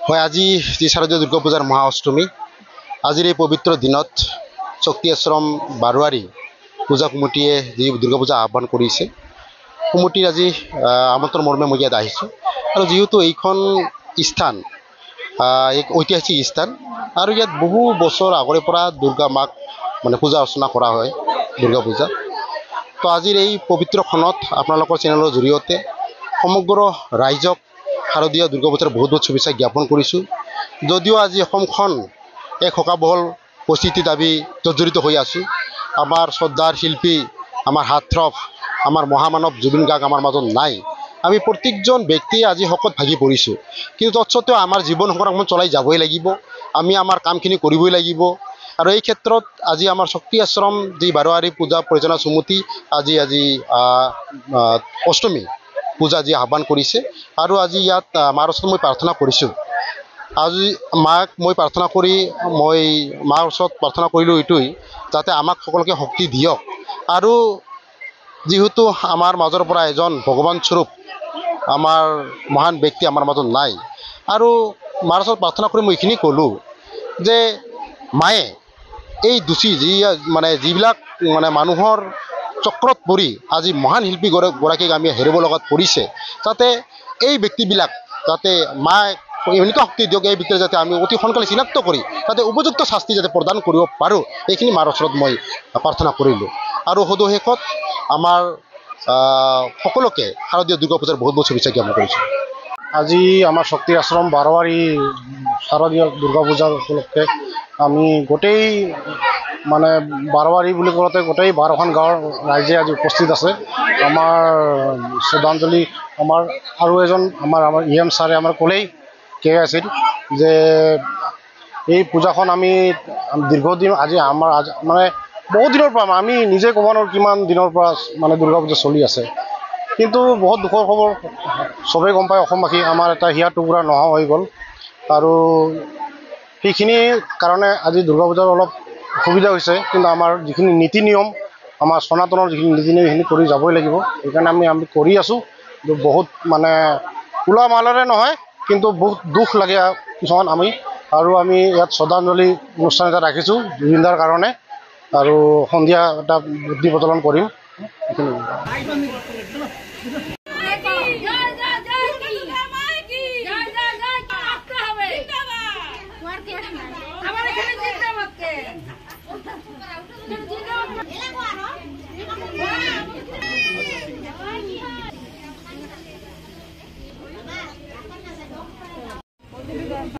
হয়, আজি যি শাৰদীয় দুৰ্গা পূজাৰ মহা অষ্টমী, আজিৰ এই পবিত্ৰ দিনত শক্তি আশ্ৰম বাৰোৱাৰী পূজা কমিটিয়ে যি দুৰ্গা পূজা আহ্বান কৰিছে, কমিটিৰ আজি আমন্ত্ৰণ মৰ্মে মই ইয়াত আহিছোঁ। আৰু যিহেতু এইখন স্থান এক ঐতিহাসিক স্থান আৰু ইয়াত বহু বছৰ আগৰে পৰা দুৰ্গা মাক পূজা অৰ্চনা কৰা হয়, দুৰ্গা পূজা। তো আজিৰ এই পবিত্ৰ ক্ষণত আপোনালোকৰ চেনেলৰ জৰিয়তে সমগ্ৰ ৰাইজক শাৰদীয় দুৰ্গা পূজাৰ বহুত বহুত শুভেচ্ছা জ্ঞাপন কৰিছোঁ। যদিও আজি অসমখন এক শোকাবহল পৰিস্থিতিত আমি জৰ্জৰিত হৈ আছোঁ। আমাৰ শ্ৰদ্ধাৰ শিল্পী, আমাৰ হাৰ্থৰৱ, আমাৰ মহামানৱ জুবিন গাৰ্গ আমাৰ মাজত নাই। আমি প্ৰত্যেকজন ব্যক্তিয়ে আজি শোকত ভাগি পৰিছোঁ। কিন্তু তৎসত্ত্বেও আমাৰ জীৱন সংগ্ৰামখন চলাই যাবই লাগিব, আমি আমাৰ কামখিনি কৰিবই লাগিব। আৰু এই ক্ষেত্ৰত আজি আমাৰ শক্তি আশ্ৰম যি বাৰোৱাৰী পূজা পৰিচালনা সমিতি আজি অষ্টমী পূজা যি আহ্বান কৰিছে, আৰু আজি ইয়াত মাৰ ওচৰত মই প্ৰাৰ্থনা কৰিছোঁ। আজি মাক মই প্ৰাৰ্থনা কৰি মাৰ ওচৰত প্ৰাৰ্থনা কৰিলোঁ এইটোৱেই, যাতে আমাক সকলোকে শক্তি দিয়ক। আৰু যিহেতু আমাৰ মাজৰ পৰা এজন ভগৱান স্বৰূপ আমাৰ মহান ব্যক্তি আমাৰ মাজত নাই, আৰু মাৰ ওচৰত প্ৰাৰ্থনা কৰি মই এইখিনি ক'লোঁ যে মায়ে এই দোষী যিবিলাক মানুহৰ চক্ৰত পৰি আজি মহান শিল্পী গৰাকীক আমি হেৰুৱাব লগাত পৰিছে, যাতে এই ব্যক্তিবিলাক যাতে মায়ে এনেকুৱা শক্তি দিয়ক, এই ব্যক্তিৰ যাতে আমি অতি সোনকালে চিনাক্ত কৰি যাতে উপযুক্ত শাস্তি যাতে প্ৰদান কৰিব পাৰোঁ, এইখিনি মাৰ ওচৰত মই প্ৰাৰ্থনা কৰিলোঁ। আৰু সদশেষত আমাৰ সকলোকে শাৰদীয় দুৰ্গা পূজাৰ বহুত বহুত শুভেচ্ছা জ্ঞাপন কৰিছোঁ। আজি আমাৰ শক্তি আশ্ৰম বাৰোৱাৰী শাৰদীয় দুৰ্গা পূজাৰ উপলক্ষে আমি গোটেই বাৰোৱাৰী বুলি কওঁতে গোটেই 12খন গাঁৱৰ ৰাইজে আজি উপস্থিত আছে। আমাৰ শ্ৰদ্ধাঞ্জলি আৰু এজন আমাৰ EM ছাৰে আমাৰ ক'লেই আছিল যে এই পূজাখন আমি দীৰ্ঘদিন আজি বহুত দিনৰ পৰা আমি নিজে ক'ব নোৱাৰোঁ কিমান দিনৰ পৰা দুৰ্গা পূজা চলি আছে। কিন্তু বহুত দুখৰ খবৰ, চবেই গম পায় অসমবাসী, আমাৰ এটা হিয়া টুকুৰা নোহোৱা হৈ গ'ল। আৰু সেইখিনি কাৰণে আজি দুৰ্গা পূজাৰ অলপ অসুবিধা হৈছে। কিন্তু আমাৰ যিখিনি নীতি নিয়ম, আমাৰ সনাতনৰ যিখিনি নীতি নিয়ম, সেইখিনি কৰি যাবই লাগিব। সেইকাৰণে আমি কৰি আছোঁ। বহুত উলহ মালহেৰে নহয়, কিন্তু বহুত দুখ লাগে কিছুমান আমি ইয়াত শ্ৰদ্ধাঞ্জলি অনুষ্ঠান এটা ৰাখিছোঁ জুবিনদাৰ কাৰণে, আৰু সন্ধিয়া এটা বুদ্ধি প্ৰজ্বলন কৰিম। আমাৰ এখানে